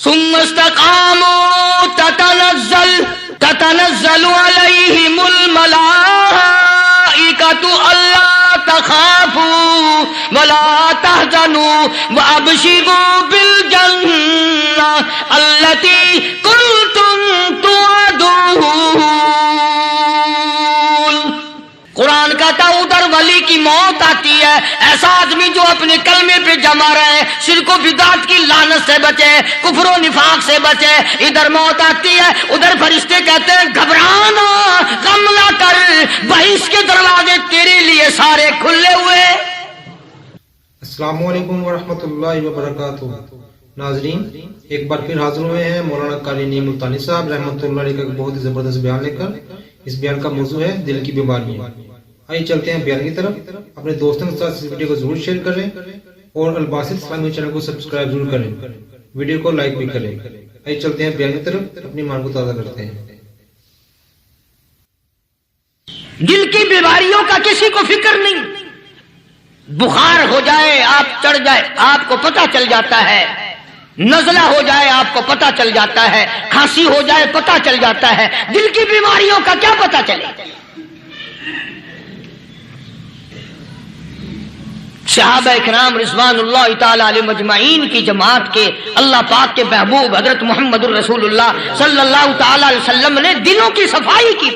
ثم استقاموا تتنزل عليهم الملائكة ألا تخافوا ولا تحزنوا وأبشروا بالجنة التي كنتم توعدون. قرآن کہتا ہے ادھر ولی کی موت آتی ہے، ایسا آدمی جو اپنے کلمے پہ جمع رہے، شرک و بدعت کی لعنت سے بچے، کفر و نفاق سے بچے. ادھر موت آتی ہے، ادھر فرشتے کہتے ہیں گھبرانا، غم نہ کر، بہشت کے دروازے تیرے لیے سارے کھلے ہوئے. السلام علیکم ورحمۃ اللہ وبرکاتہ. ناظرین، ایک بار پھر حاضر ہوئے ہیں مولانا قاری نعیم ملتانی صاحب رحمۃ اللہ علیہ کا بہت ہی زبردست بیان لے کر. اس بیان کا موضوع ہے دل کی بیماریاں. آئیے چلتے ہیں بیان کی طرف. اپنے دوستوں کے ساتھ اس ویڈیو کو ضرور شیئر کریں اور الباسط اسلامی چینل کو سبسکرائب ضرور کریں، ویڈیو کو لائک بھی کریں. آئیے چلتے ہیں بیان کی طرف، اپنی مان کو تازہ کرتے ہیں. دل کی بیماریوں کا کسی کو فکر نہیں. بخار ہو جائے، آپ چڑھ جائے، آپ کو پتہ چل جاتا ہے. نزلہ ہو جائے آپ کو پتہ چل جاتا ہے. کھانسی ہو جائے پتہ چل جاتا ہے. دل کی بیماریوں کا کیا پتہ چلے؟ صحابہ اکرام رضوان اللہ تعالی علیہ مجمعین کی جماعت کے اللہ پاک کے محبوب حضرت محمد الرسول اللہ صلی اللہ تعالی علیہ وسلم نے دلوں کی صفائی کی.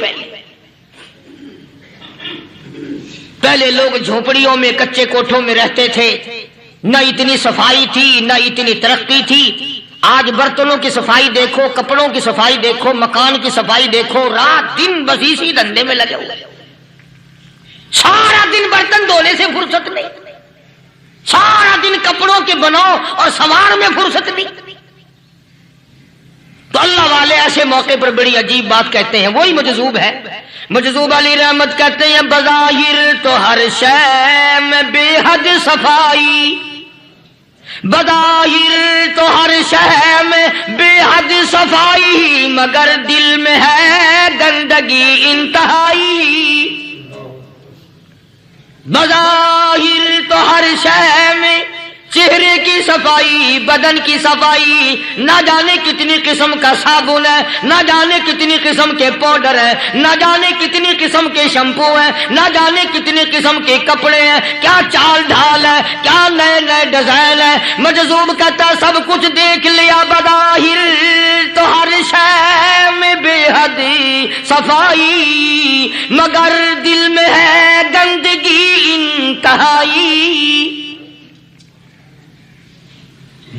پہلے لوگ جھونپڑیوں میں کچے کوٹھوں میں رہتے تھے، نہ اتنی صفائی تھی نہ اتنی ترقی تھی. آج برتنوں کی صفائی دیکھو، کپڑوں کی صفائی دیکھو، مکان کی صفائی دیکھو، رات دن بس اسی دھندے میں لگے ہوئے. سارا دن برتن دھونے سے فرصت نہیں، سارا دن کپڑوں کے بناؤ اور سوار میں فرصت نہیں. تو اللہ والے ایسے موقع پر بڑی عجیب بات کہتے ہیں. وہی مجذوب ہے، مجذوب علی رحمت کہتے ہیں بظاہر تو ہر شے میں بے حد صفائی، بظاہر تو ہر شے میں بے حد صفائی، مگر دل میں ہے گندگی انتہائی. بظاہر تو ہر شے میں چہرے کی صفائی، بدن کی صفائی، نہ جانے کتنی قسم کا صابن ہے، نہ جانے کتنی قسم کے پاؤڈر ہے، نہ جانے کتنی قسم کے شیمپو ہیں، نہ جانے کتنی قسم کے کپڑے ہیں، کیا چال ڈھال ہے، کیا نئے نئے ڈیزائن ہے. مجذوب کہتا سب کچھ دیکھ لیا، بظاہر تو ہر شے میں بے حد صفائی، مگر دل میں ہے گندگی انتہائی.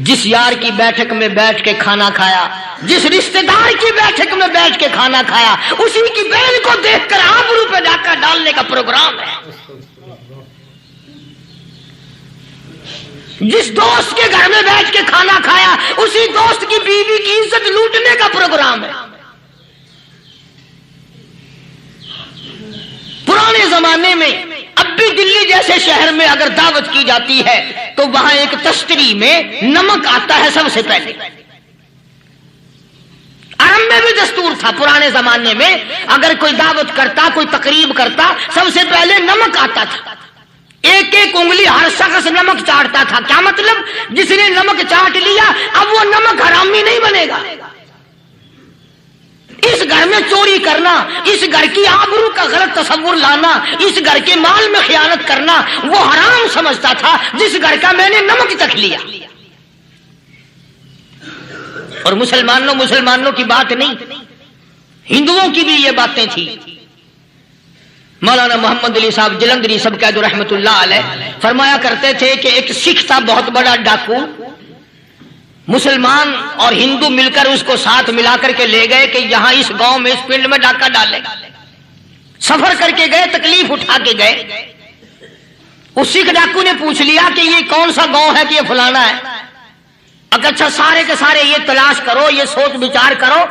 جس یار کی بیٹھک میں بیٹھ کے کھانا کھایا، جس رشتہ دار کی بیٹھک میں بیٹھ کے کھانا کھایا، اسی کی بہن کو دیکھ کر آبرو پہ ڈاکہ ڈالنے کا پروگرام ہے. جس دوست کے گھر میں بیٹھ کے کھانا کھایا، اسی دوست کی بیوی کی عزت لوٹنے کا پروگرام ہے. پرانے زمانے میں اب بھی دلی جیسے شہر میں اگر دعوت کی جاتی ہے تو وہاں ایک تشتری میں نمک آتا ہے سب سے پہلے. عرب میں بھی دستور تھا پرانے زمانے میں، اگر کوئی دعوت کرتا، کوئی تقریب کرتا، سب سے پہلے نمک آتا تھا. ایک ایک انگلی ہر شخص نمک چاٹتا تھا. کیا مطلب؟ جس نے نمک چاٹ لیا اب وہ نمک حرامی نہیں بنے گا. اس گھر میں چوری کرنا، اس گھر کی آبرو کا غلط تصور لانا، اس گھر کے مال میں خیانت کرنا وہ حرام سمجھتا تھا جس گھر کا میں نے نمک چکھ لیا. اور مسلمانوں کی بات نہیں، ہندوؤں کی بھی یہ باتیں تھی. مولانا محمد علی صاحب جلندری سب قید رحمت اللہ علیہ فرمایا کرتے تھے کہ ایک سکھ تھا بہت بڑا ڈاکو، مسلمان اور ہندو مل کر اس کو ساتھ ملا کر کے لے گئے کہ یہاں اس گاؤں میں اس پنڈ میں ڈاکہ ڈالے. سفر کر کے گئے، تکلیف اٹھا کے گئے. اس سکھ ڈاکو نے پوچھ لیا کہ یہ کون سا گاؤں ہے کہ یہ فلانا ہے. اچھا سارے کے سارے یہ تلاش کرو، یہ سوچ بچار کرو،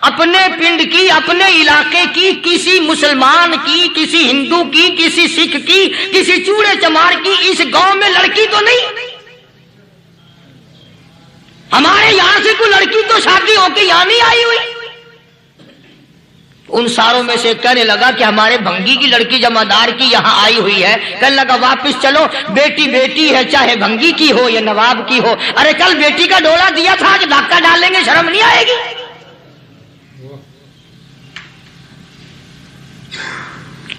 اپنے پنڈ کی، اپنے علاقے کی، کسی مسلمان کی، کسی ہندو کی، کسی سکھ کی، کسی چوڑے چمار کی اس گاؤں میں لڑکی تو نہیں؟ ہمارے یہاں سے کوئی لڑکی تو شادی ہو کے یہاں نہیں آئی ہوئی. ان ساروں میں سے کہنے لگا کہ ہمارے بھنگی کی لڑکی جمعدار کی یہاں آئی ہوئی ہے. کہنے لگا واپس چلو, بیٹی بیٹی ہے, چاہے بھنگی کی ہو یا نواب کی ہو. ارے کل بیٹی کا ڈولا دیا تھا, آج دھکا ڈالیں گے, شرم نہیں آئے گی؟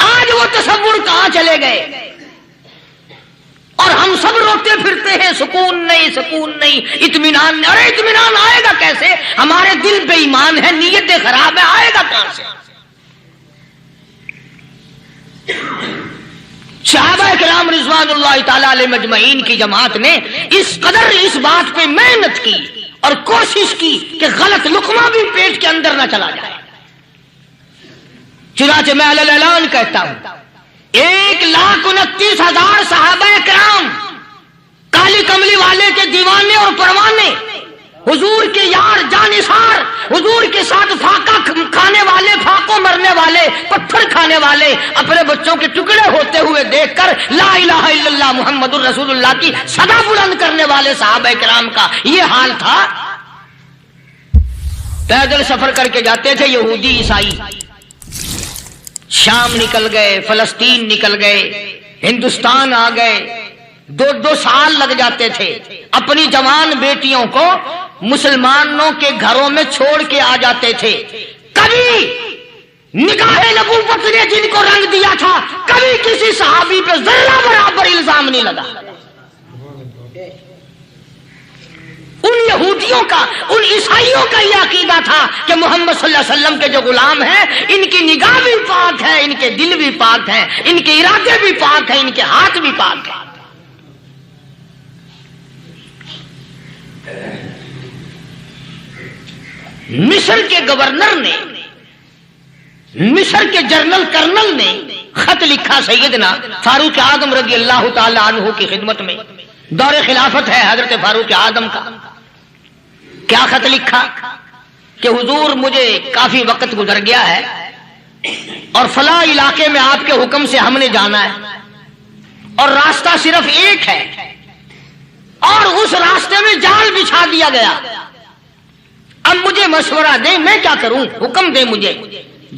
آج وہ تصور کہاں چلے گئے اور ہم سب روتے پھرتے ہیں, سکون نہیں, سکون نہیں, اطمینان نہیں. ارے اطمینان آئے گا کیسے؟ ہمارے دل بے ایمان ہے, نیتیں خراب ہے, آئے گا کہاں سے؟ صحابہ کرام رضوان اللہ تعالی علیہ مجمعین کی جماعت نے اس قدر اس بات پہ محنت کی اور کوشش کی کہ غلط لقمہ بھی پیٹ کے اندر نہ چلا جائے. چنانچہ میں علی الاعلان کہتا ہوں, 1,29,000 صحابہ کرام, کالی کملی والے کے دیوانے اور پروانے, حضور کے یار جانثار, حضور کے ساتھ فاقہ کھانے والے, فاقوں مرنے والے, پتھر کھانے والے, اپنے بچوں کے ٹکڑے ہوتے ہوئے دیکھ کر لا الہ الا اللہ محمد الرسول اللہ کی صدا بلند کرنے والے صحابہ کرام کا یہ حال تھا. پیدل سفر کر کے جاتے تھے یہودی عیسائی, شام نکل گئے, فلسطین نکل گئے, ہندوستان آ گئے, 2 سال لگ جاتے تھے. اپنی جوان بیٹیوں کو مسلمانوں کے گھروں میں چھوڑ کے آ جاتے تھے. کبھی نگاہ نبوت نے جن کو رنگ دیا تھا, کبھی کسی صحابی پہ ذرہ برابر الزام نہیں لگا. ان یہودیوں کا, ان عیسائیوں کا یہ عقیدہ تھا کہ محمد صلی اللہ علیہ وسلم کے جو غلام ہیں, ان کی نگاہ بھی پاک ہے, ان کے دل بھی پاک ہیں, ان کے ارادے بھی پاک ہیں, ان کے ہاتھ بھی پاک ہیں. مصر کے گورنر نے, مصر کے جنرل کرنل نے خط لکھا سیدنا فاروق اعظم رضی اللہ تعالی عنہ کی خدمت میں. دور خلافت ہے حضرت فاروق اعظم کا. کیا خط لکھا کہ حضور مجھے کافی وقت گزر گیا ہے اور فلاں علاقے میں آپ کے حکم سے ہم نے جانا ہے اور راستہ صرف ایک ہے اور اس راستے میں جال بچھا دیا گیا. اب مجھے مشورہ دیں, میں کیا کروں, حکم دیں مجھے.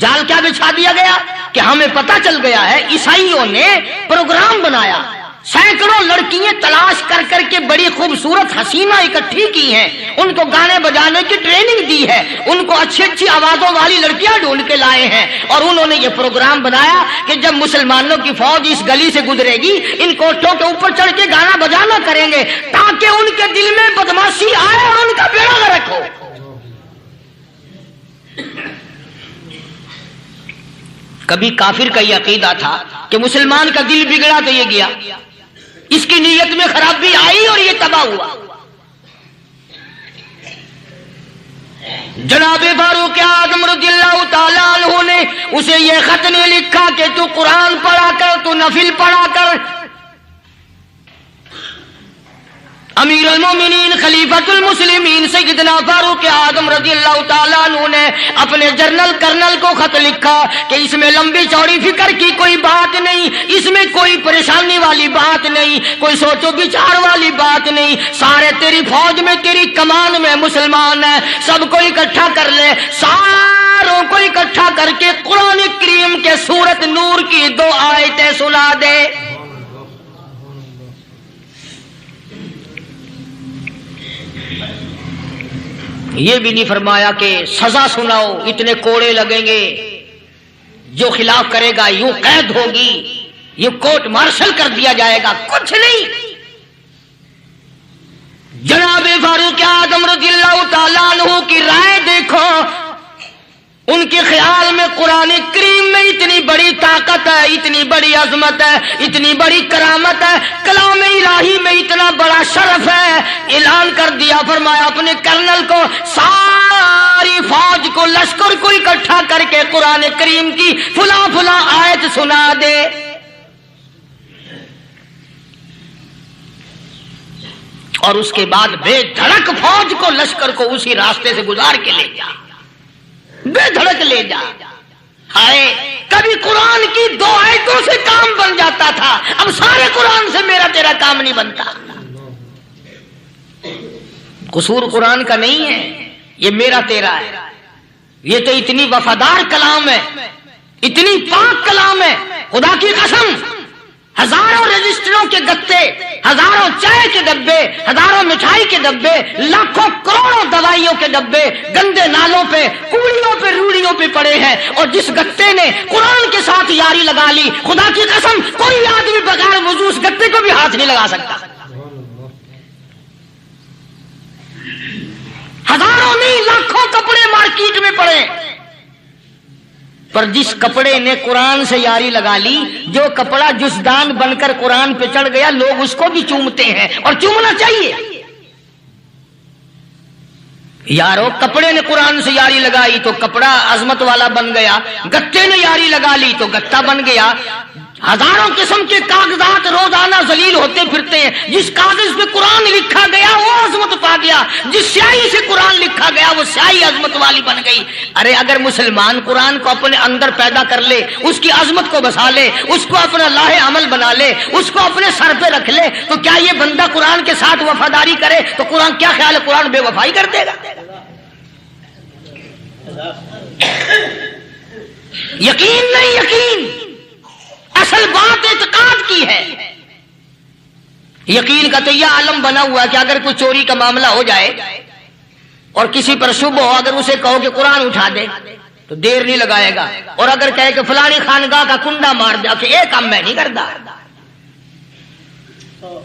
جال کیا بچھا دیا گیا کہ ہمیں پتہ چل گیا ہے عیسائیوں نے پروگرام بنایا, سینکڑوں لڑکیاں تلاش کر کر کے بڑی خوبصورت حسینہ اکٹھی کی ہیں, ان کو گانے بجانے کی ٹریننگ دی ہے, ان کو اچھی اچھی آوازوں والی لڑکیاں ڈھونڈ کے لائے ہیں اور انہوں نے یہ پروگرام بنایا کہ جب مسلمانوں کی فوج اس گلی سے گزرے گی ان کوٹھوں کے اوپر چڑھ کے گانا بجانا کریں گے تاکہ ان کے دل میں بدماشی آئے اور ان کا بیڑا غرق ہو. کبھی کافر کا یہ عقیدہ تھا کہ مسلمان کا دل بگڑا تو یہ گیا, اس کی نیت میں خرابی آئی اور یہ تباہ ہوا. جناب فاروق اعظم رضی اللہ تعالیٰ عنہ نے اسے یہ خط نہیں لکھا کہ تو قرآن پڑھا کر, تو نفل پڑھا کر. امیر المومنین خلیفۃ المسلمین سیدنا فاروق اعظم رضی اللہ تعالیٰ عنہ نے اپنے جنرل کرنل کو خط لکھا کہ اس میں لمبی چوڑی فکر کی کوئی بات نہیں, اس میں کوئی پریشانی والی بات نہیں, کوئی سوچو بچار والی بات نہیں. سارے تیری فوج میں, تیری کمان میں مسلمان ہیں, سب کو اکٹھا کر لے, ساروں کو اکٹھا کر کے قرآن کریم کے سورت نور کی 2 آیتیں سنا دے. یہ بھی نہیں فرمایا کہ سزا سناؤ, اتنے کوڑے لگیں گے, جو خلاف کرے گا یوں قید ہوگی, یہ کورٹ مارشل کر دیا جائے گا, کچھ نہیں. جناب فاروق اعظم رضی اللہ تعالیٰ عنہ کی رائے دیکھو, ان کے خیال میں قرآن کریم میں اتنی بڑی طاقت ہے, اتنی بڑی عظمت ہے, اتنی بڑی کرامت ہے, کلام الہی میں اتنا بڑا شرف ہے. اعلان کر دیا, فرمایا اپنے کرنل کو ساری فوج کو, لشکر کو اکٹھا کر کے قرآن کریم کی فلاں فلاں آیت سنا دے. اور اس کے بعد بے دھڑک فوج کو, لشکر کو اسی راستے سے گزار کے لے جا, بے دھڑک لے جا. ہائے, کبھی قرآن کی 2 آیتوں سے کام بن جاتا تھا, اب سارے قرآن سے میرا تیرا کام نہیں بنتا. قصور قرآن کا نہیں ہے, یہ میرا تیرا ہے. یہ تو اتنی وفادار کلام ہے، اتنی پاک کلام ہے، خدا کی قسم ہزاروں رجسٹروں کے گتے، ہزاروں چائے کے ڈبے، ہزاروں مٹھائی کے ڈبے، لاکھوں کروڑوں دوائیوں کے ڈبے گندے نالوں پہ، کوڑیوں پہ، روڑیوں پہ پڑے ہیں، اور جس گتے نے قرآن کے ساتھ یاری لگا لی، خدا کی قسم کوئی آدمی بغیر وضو اس گتے کو بھی ہاتھ نہیں لگا سکتا۔ ہزاروں نہیں لاکھوں کپڑے مارکیٹ میں پڑے، پر جس کپڑے نے قرآن سے یاری لگا لی، جو کپڑا جزدان بن کر قرآن پہ چڑھ گیا، لوگ اس کو بھی چومتے ہیں، اور چومنا چاہیے۔ یارو کپڑے نے قرآن سے یاری لگائی تو کپڑا عظمت والا بن گیا، گتے نے یاری لگا لی تو گتا بن گیا۔ ہزاروں قسم کے کاغذات روزانہ ذلیل ہوتے پھرتے ہیں، جس کاغذ پہ قرآن لکھا گیا وہ عظمت پا گیا، جس سیاہی سے قرآن لکھا گیا وہ سیاہی عظمت والی بن گئی۔ ارے اگر مسلمان قرآن کو اپنے اندر پیدا کر لے، اس کی عظمت کو بسا لے، اس کو اپنا لاہ عمل بنا لے، اس کو اپنے سر پہ رکھ لے، تو کیا یہ بندہ قرآن کے ساتھ وفاداری کرے تو قرآن کیا خیال ہے قرآن بے وفائی کر دے گا؟ یقین نہیں، یقین اصل بات اعتقاد کی ہے۔ یقین کا تو یہ عالم بنا ہوا ہے کہ اگر کوئی چوری کا معاملہ ہو جائے اور کسی پر شبہ ہو، اگر اسے کہو کہ قرآن اٹھا دے تو دیر نہیں لگائے گا، اور اگر کہے کہ فلانی خانگاہ کا کنڈا مار دیا کہ یہ کام میں نہیں کرتا۔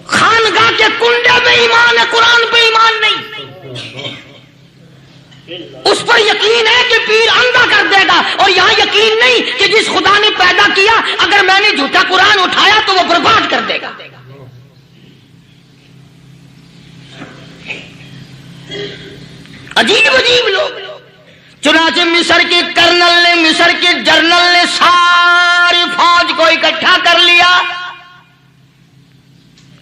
خانگاہ کے کنڈے پہ ایمان ہے، قرآن پہ ایمان نہیں۔ اس پر یقین ہے کہ پیر اندھا کر دے گا، اور یہاں یقین نہیں کہ جس خدا نے پیدا کیا اگر میں نے جھوٹا قرآن اٹھایا تو وہ برباد کر دے گا۔ عجیب عجیب لوگ۔ چنانچہ مصر کے کرنل نے، مصر کے جرنل نے ساری فوج کو اکٹھا کر لیا۔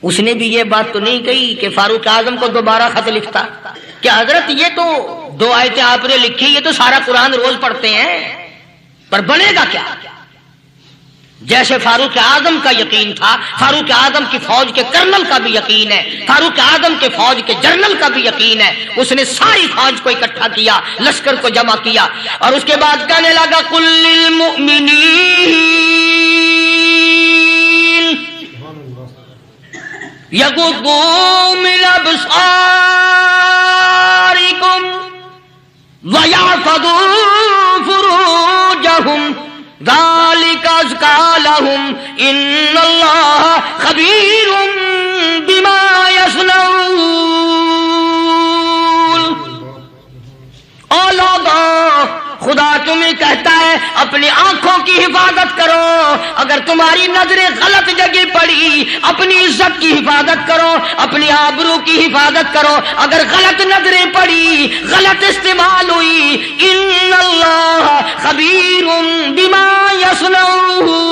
اس نے بھی یہ بات تو نہیں کہی کہ فاروق اعظم کو دوبارہ خط لکھتا کہ حضرت یہ تو 2 آیتیں آپ نے لکھی، یہ تو سارا قرآن روز پڑھتے ہیں، پر بنے گا کیا؟ جیسے فاروق اعظم کا یقین تھا، فاروق اعظم کی فوج کے کرنل کا بھی یقین ہے، فاروق اعظم کے فوج کے جنرل کا بھی یقین ہے۔ اس نے ساری فوج کو اکٹھا کیا، لشکر کو جمع کیا، اور اس کے بعد کہنے لگا قل للمؤمنین یغضوا من ابصارکم وَيَحْفَظُوا فُرُوجَهُمْ ذَلِكَ أَزْكَىٰ لَهُمْ إِنَّ اللَّهَ خَبِيرٌ بِمَا يَصْنَعُونَ۔ او لوگو، خدا تمہیں کہتا ہے اپنی آنکھوں کی حفاظت کرو، اگر تمہاری نظریں غلط جگہ پڑی اپنی عزت کی حفاظت کرو، اپنی آبرو کی حفاظت کرو، اگر غلط نظریں پڑی، غلط استعمال ہوئی، ان اللہ خبیر بما یصنعون،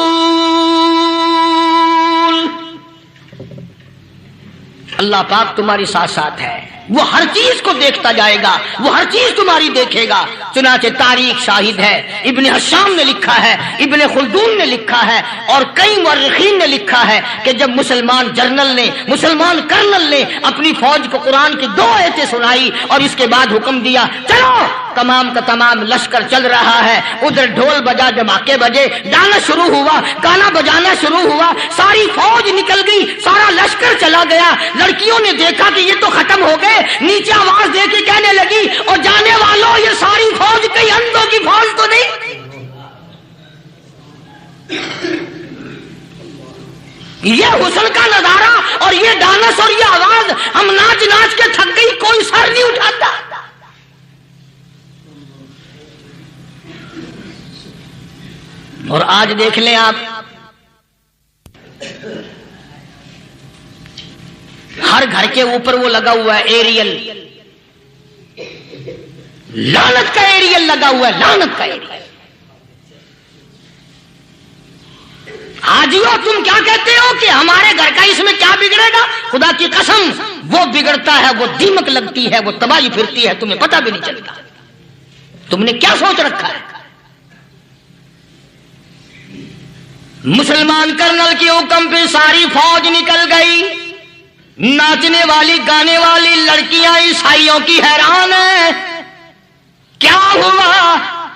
اللہ پاک تمہاری ساتھ ساتھ ہے، وہ ہر چیز کو دیکھتا جائے گا، وہ ہر چیز تمہاری دیکھے گا۔ چنانچہ تاریخ شاہد ہے، ابن حشام نے لکھا ہے، ابن خلدون نے لکھا ہے، اور کئی مورخین نے لکھا ہے کہ جب مسلمان جرنل نے، مسلمان کرنل نے اپنی فوج کو قرآن کی 2 آیتیں سنائی اور اس کے بعد حکم دیا چلو، تمام کا تمام لشکر چل رہا ہے، ادھر ڈھول بجا، دھماکے بجے، گانا شروع ہوا، گانا بجانا شروع ہوا، ساری فوج نکل گئی، سارا لشکر چلا گیا۔ لڑکیوں نے دیکھا کہ یہ تو ختم ہو گئے، نیچے آواز دے کے کہنے لگی اور جانے والوں یہ ساری فوج کئی اندھوں کی فوج تو نہیں؟ یہ حسن کا نظارہ اور یہ ڈانس اور یہ آواز، ہم ناچ ناچ کے تھک گئی، کوئی سر نہیں اٹھاتا۔ اور آج دیکھ لیں آپ، ہر گھر کے اوپر وہ لگا ہوا ہے ایریل، لعنت کا ایریل لگا ہوا ہے، لعنت کا ایریل۔ حاجیو تم کیا کہتے ہو کہ ہمارے گھر کا اس میں کیا بگڑے گا؟ خدا کی قسم وہ بگڑتا ہے، وہ دیمک لگتی ہے، وہ تباہی پھرتی ہے، تمہیں پتہ بھی نہیں چلتا۔ تم نے کیا سوچ رکھا ہے؟ مسلمان کرنل کے حکم پہ ساری فوج نکل گئی، ناچنے والی گانے والی لڑکیاں عیسائیوں کی حیران ہیں، کیا ہوا؟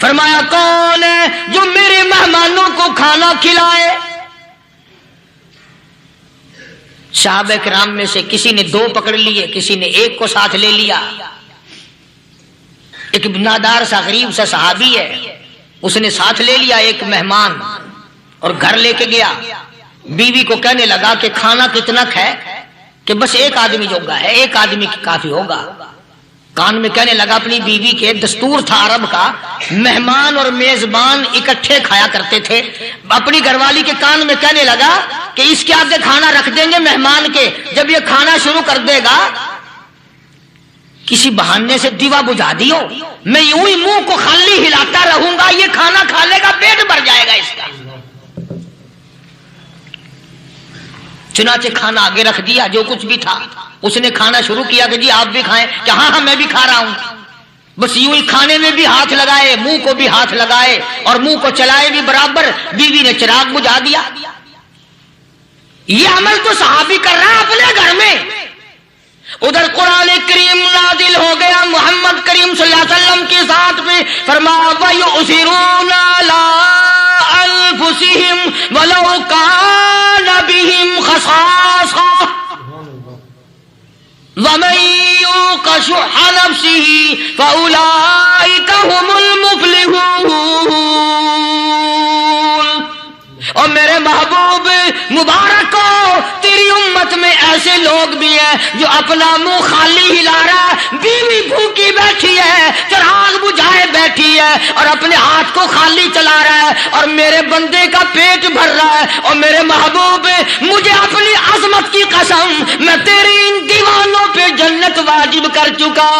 فرمایا کون ہے جو میرے مہمانوں کو کھانا کھلائے؟ صحابہ کرام میں سے کسی نے 2 پکڑ لیے، کسی نے 1 کو ساتھ لے لیا۔ ایک نادار سا غریب سا صحابی ہے، اس نے ساتھ لے لیا ایک مہمان اور گھر لے کے گیا۔ بیوی کو کہنے لگا کہ کھانا کتنا ہے؟ کہ بس 1 آدمی جوگا ہے، 1 آدمی کافی ہوگا۔ کان میں کہنے لگا اپنی بیوی کے، دستور تھا عرب کا، مہمان اور میزبان اکٹھے کھایا کرتے تھے۔ اپنی گھر والی کے کان میں کہنے لگا کہ اس کے آگے کھانا رکھ دیں گے مہمان کے، جب یہ کھانا شروع کر دے گا کسی بہانے سے دیوا بجھا دیو، میں یوں ہی منہ کو خالی ہلاتا رہوں گا، یہ کھانا کھا لے گا، پیٹ بھر جائے گا اس کا۔ چنانچہ کھانا آگے رکھ دیا، جو کچھ بھی تھا۔ اس نے کھانا شروع کیا کہ جی آپ بھی کھائیں، کہ ہاں ہاں میں بھی کھا رہا ہوں۔ بس یوں ہی کھانے میں بھی ہاتھ لگائے، منہ کو بھی ہاتھ لگائے اور منہ کو چلائے بھی برابر۔ بیوی نے چراغ بجھا دیا۔ یہ عمل تو صحابی کر رہا ہے اپنے گھر میں۔ ادھر قرآن کریم نازل ہو گیا محمد کریم صلی اللہ علیہ وسلم کی ذات پہ، فرمایا وَيُؤْثِرُونَ عَلَىٰ أَنفُسِهِمْ وَلَوْ كَانَ بِهِمْ خَصَاصَةٌ وَمَن يُوقَ شُحَّ نَفْسِهِ فَأُولَٰئِكَ هُمُ الْمُفْلِحُونَ۔ اور میرے محبوب مبارک ہو، تیری امت میں ایسے لوگ بھی ہیں جو اپنا منہ خالی ہلا رہا ہے، بیوی بھوکی بیٹھی ہے، چراغ بجھائے بیٹھی ہے اور اپنے ہاتھ کو خالی چلا رہا ہے اور میرے بندے کا پیٹ بھر رہا ہے۔ اور میرے محبوب مجھے اپنی عظمت کی قسم، میں تیری ان دیوانوں پہ جنت واجب کر چکا۔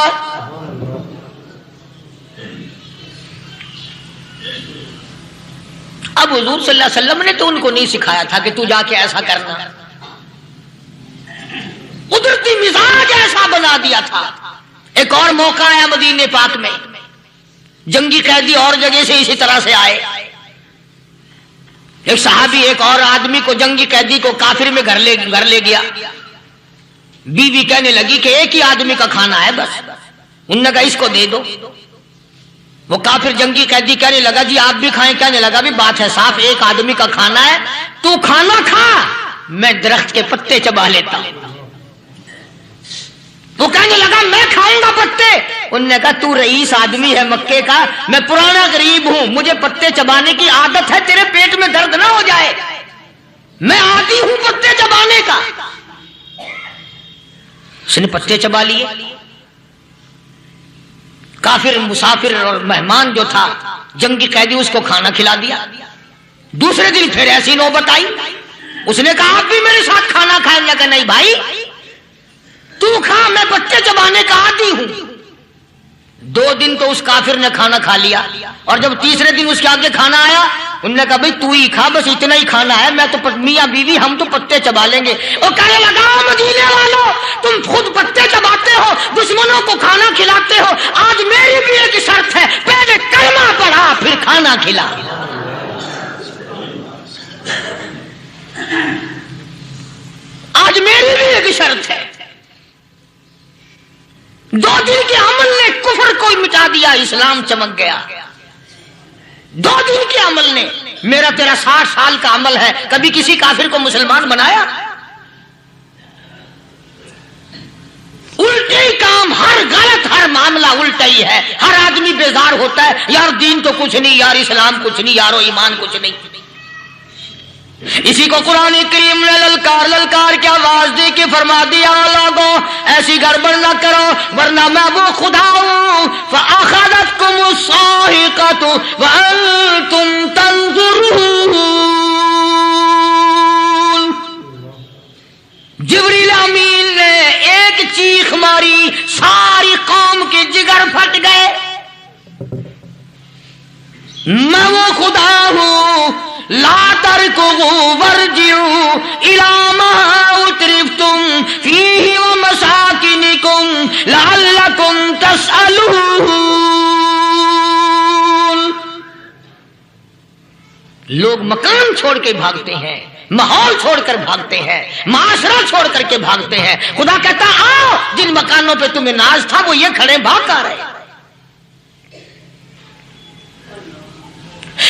اب حضور صلی اللہ علیہ وسلم نے تو ان کو نہیں سکھایا تھا کہ تو جا کے ایسا کرنا، قدرتی مزاج ایسا بنا دیا تھا۔ ایک اور موقع آیا مدینے پاک میں، جنگی قیدی اور جگہ سے اسی طرح سے آئے۔ ایک صحابی ایک اور آدمی کو، جنگی قیدی کو کافر میں گھر لے گیا۔ بیوی کہنے لگی کہ 1 ہی آدمی کا کھانا ہے بس۔ انہوں نے کہا اس کو دے دو۔ وہ کافر جنگی قیدی کہنے لگا جی آپ بھی کھائیں، کہنے لگا بھی بات ہے صاف، 1 آدمی کا کھانا ہے، تو کھانا کھا، میں درخت کے پتے چبا لیتا ہوں۔ وہ کہنے لگا میں کھاؤں گا پتے۔ انہوں نے کہا تو رئیس آدمی ہے مکے کا، میں پرانا غریب ہوں، مجھے پتے چبانے کی عادت ہے، تیرے پیٹ میں درد نہ ہو جائے، میں عادی ہوں پتے چبانے کا۔ اس نے پتے چبا لیے۔ کافر مسافر اور مہمان جو تھا جنگی قیدی، اس کو کھانا کھلا دیا۔ دوسرے دن پھر ایسی نوبت آئی، اس نے کہا آپ بھی میرے ساتھ کھانا کھائیں گے؟ کہ نہیں بھائی تو کھا، میں پتے چبانے کا عادی ہوں۔ 2 دن تو اس کافر نے کھانا کھا لیا، اور جب تیسرے دن اس کے آگے کھانا آیا، انہوں نے کہا بھائی تو ہی کھا، بس اتنا ہی کھانا ہے، میں تو میاں بیوی ہم تو پتے چبا لیں گے۔ اور کہنے لگا مدینے والوں، تم خود پتے چباتے ہو، دشمنوں کو کھانا کھلاتے ہو، آج میری بھی ایک شرط ہے، پہلے کلمہ پڑھا پھر کھانا کھلا۔ آج میری بھی ایک شرط ہے۔ 2 دن کے عمل نے کفر کو مٹا دیا، اسلام چمک گیا۔ 2 دن کے عمل نے، میرا تیرا 60 سال کا عمل ہے، کبھی کسی کافر کو مسلمان بنایا؟ الٹے ہی کام، ہر غلط، ہر معاملہ الٹا ہی ہے۔ ہر آدمی بیزار ہوتا ہے، یار دین تو کچھ نہیں، یار اسلام کچھ نہیں، یارو ایمان کچھ نہیں۔ اسی کو قرآن کریم نے للکار کے آواز دے کے فرما دیا لوگوں ایسی گڑبڑ نہ کرو ورنہ میں وہ خدا ہوں فَأَخَذَتْكُمُ الصَّاعِقَةُ وَأَنْتُمْ تَنْظُرُونَ۔ جبریل امین نے ایک چیخ ماری، ساری قوم کے جگر پھٹ گئے۔ میں وہ خدا ہوں لا تركضوا وارجعوا إلى ما أترفتم فيه ومساكنكم لعلكم تسألون۔ لوگ مکان چھوڑ کے بھاگتے ہیں، ماحول چھوڑ کر بھاگتے ہیں، معاشرہ چھوڑ کر کے بھاگتے ہیں۔ خدا کہتا آؤ، جن مکانوں پہ تمہیں ناز تھا وہ یہ کھڑے بھاگ آ رہے۔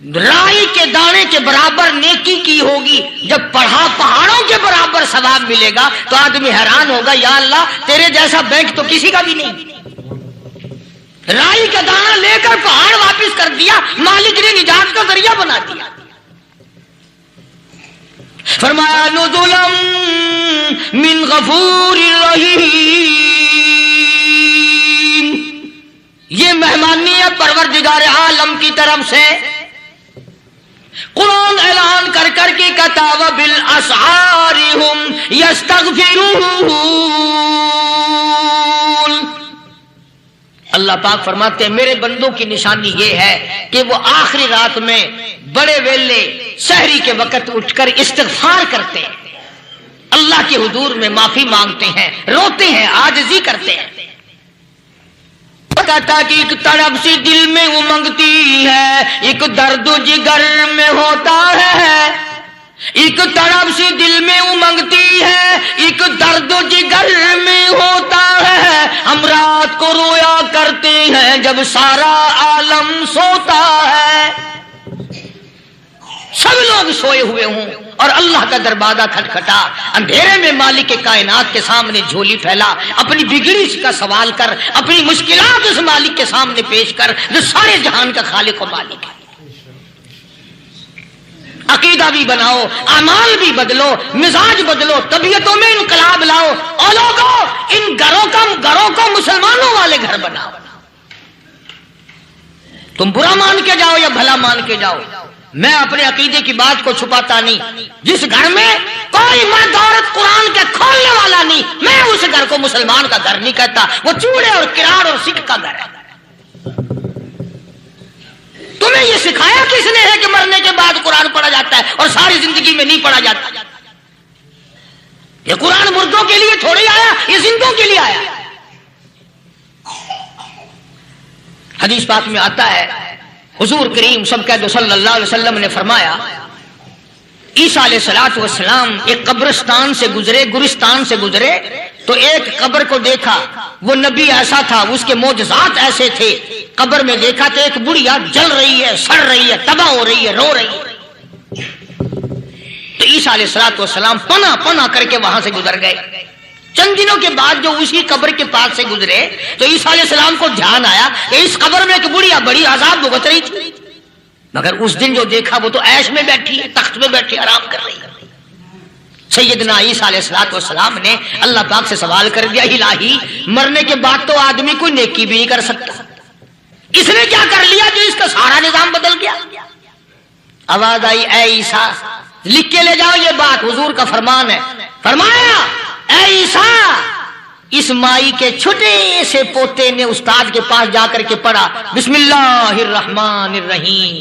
رائی کے دانے کے برابر نیکی کی ہوگی، جب پڑھا پہاڑوں کے برابر ثواب ملے گا تو آدمی حیران ہوگا، یا اللہ تیرے جیسا بینک تو کسی کا بھی نہیں۔ رائی کا دانہ لے کر پہاڑ واپس کر دیا، مالک نے نجات کا ذریعہ بنا دیا۔ فرمایا نزلا من غفور رحیم، یہ مہمانی ہے پروردگار عالم کی طرف سے۔ قرآن اعلان کر کر کے کہتا وبالاسحار ہم یستغفرون، اللہ پاک فرماتے ہیں میرے بندوں کی نشانی یہ ہے کہ وہ آخری رات میں بڑے ویلے سحری کے وقت اٹھ کر استغفار کرتے ہیں، اللہ کے حضور میں معافی مانگتے ہیں، روتے ہیں، عاجزی کرتے ہیں۔ کہتا کہ ایک تڑپ سی دل میں امنگتی ہے، ایک درد جگر میں ہوتا ہے، ایک تڑپ سی دل میں امنگتی ہے، ایک درد جگر میں ہوتا ہے، ہم رات کو رویا کرتے ہیں جب سارا عالم سوتا ہے۔ سب لوگ سوئے ہوئے ہوں اور اللہ کا دروازہ کھٹکھٹا، اندھیرے میں مالک کے کائنات کے سامنے جھولی پھیلا، اپنی بگڑی کا سوال کر، اپنی مشکلات اس مالک کے سامنے پیش کر جو سارے جہان کا خالق و مالک ہے۔ عقیدہ بھی بناؤ، اعمال بھی بدلو، مزاج بدلو، طبیعتوں میں انقلاب لاؤ، اور لوگوں ان گھروں کو مسلمانوں والے گھر بناؤ۔ تم برا مان کے جاؤ یا بھلا مان کے جاؤ، میں اپنے عقیدے کی بات کو چھپاتا نہیں۔ جس گھر میں کوئی مرد عورت قرآن کے کھولنے والا نہیں، میں اس گھر کو مسلمان کا گھر نہیں کہتا، وہ چوڑے اور کراڑ اور سکھ کا گھر ہے۔ تمہیں یہ سکھایا کس نے ہے کہ مرنے کے بعد قرآن پڑھا جاتا ہے اور ساری زندگی میں نہیں پڑھا جاتا؟ یہ قرآن مردوں کے لیے تھوڑی آیا، یہ زندوں کے لیے آیا۔ حدیث پاک میں آتا ہے حضور کریم سب کہہ دو صلی اللہ علیہ وسلم نے فرمایا عیسیٰ علیہ الصلوۃ والسلام ایک قبرستان سے گزرے، گورستان سے گزرے تو ایک قبر کو دیکھا، وہ نبی ایسا تھا، اس کے معجزات ایسے تھے۔ قبر میں دیکھا تو ایک بڑھیا جل رہی ہے، سڑ رہی ہے، تباہ ہو رہی ہے، رو رہی ہے۔ تو عیسیٰ علیہ الصلوۃ والسلام پناہ کر کے وہاں سے گزر گئے۔ چند دنوں کے بعد جو اسی قبر کے پاس سے گزرے تو عیسیٰ علیہ السلام کو دھیان آیا کہ اس قبر میں ایک بڑھیا بڑی عذاب بھگت رہی تھی، مگر اس دن جو دیکھا وہ تو عیش میں بیٹھی ہے، تخت میں بیٹھی آرام کر رہی ہے۔ سیدنا عیسیٰ علیہ الصلوۃ والسلام نے اللہ پاک سے سوال کر دیا، الہی مرنے کے بعد تو آدمی کوئی نیکی بھی نہیں کر سکتا، اس نے کیا کر لیا جو اس کا سارا نظام بدل گیا؟ آواز آئی، اے عیسیٰ لکھ کے لے جاؤ یہ بات، حضور کا فرمان ہے۔ فرمایا اے عیسیٰ، اس مائی کے چھوٹے سے پوتے نے استاد کے پاس جا کر کے پڑھا بسم اللہ الرحمن الرحیم،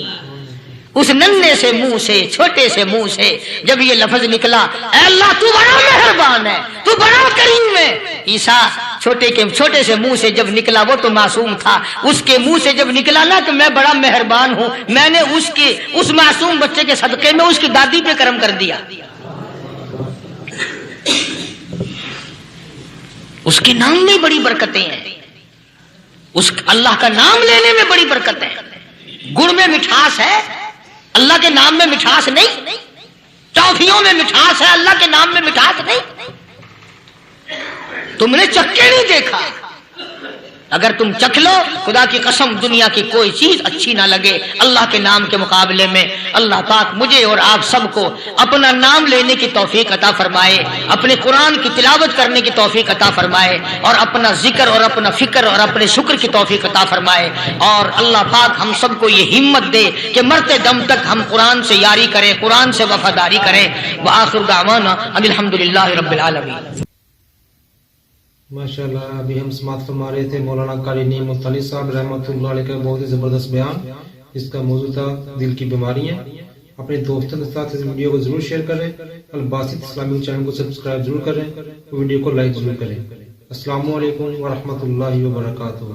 اس ننھے سے منہ سے، چھوٹے سے منہ سے جب یہ لفظ نکلا، اے اللہ تو بڑا مہربان ہے، تو بڑا کریم ہے۔ عیسیٰ چھوٹے سے منہ سے جب نکلا، وہ تو معصوم تھا، اس کے منہ سے جب نکلا نا کہ میں بڑا مہربان ہوں، میں نے اس معصوم بچے کے صدقے میں اس کی دادی پہ کرم کر دیا۔ اس کے نام میں بڑی برکتیں ہیں، اس اللہ کا نام لینے میں بڑی برکت ہے۔ گڑ میں مٹھاس ہے، اللہ کے نام میں مٹھاس نہیں۔ ٹافیوں میں مٹھاس ہے، اللہ کے نام میں مٹھاس نہیں۔ تم نے چکھ کے نہیں دیکھا، اگر تم چکھ لو خدا کی قسم دنیا کی کوئی چیز اچھی نہ لگے اللہ کے نام کے مقابلے میں۔ اللہ پاک مجھے اور آپ سب کو اپنا نام لینے کی توفیق عطا فرمائے، اپنے قرآن کی تلاوت کرنے کی توفیق عطا فرمائے، اور اپنا ذکر اور اپنا فکر اور اپنے شکر کی توفیق عطا فرمائے، اور اللہ پاک ہم سب کو یہ ہمت دے کہ مرتے دم تک ہم قرآن سے یاری کریں، قرآن سے وفاداری کریں۔ وآخر دعوانا ان الحمدللہ رب العالمین۔ ماشاءاللہ ابھی ہم سماعت فرما رہے تھے مولانا قاری نعیم الطانی صاحب رحمۃ اللہ علیہ کا بہت ہی زبردست بیان، جس کا موضوع تھا دل کی بیماریاں۔ اپنے دوستوں کے ساتھ اس ویڈیو کو ضرور شیئر کریں، الباسط اسلامی چینل کو سبسکرائب ضرور کریں، ویڈیو کو لائک ضرور کریں۔ السلام علیکم ورحمۃ اللہ وبرکاتہ۔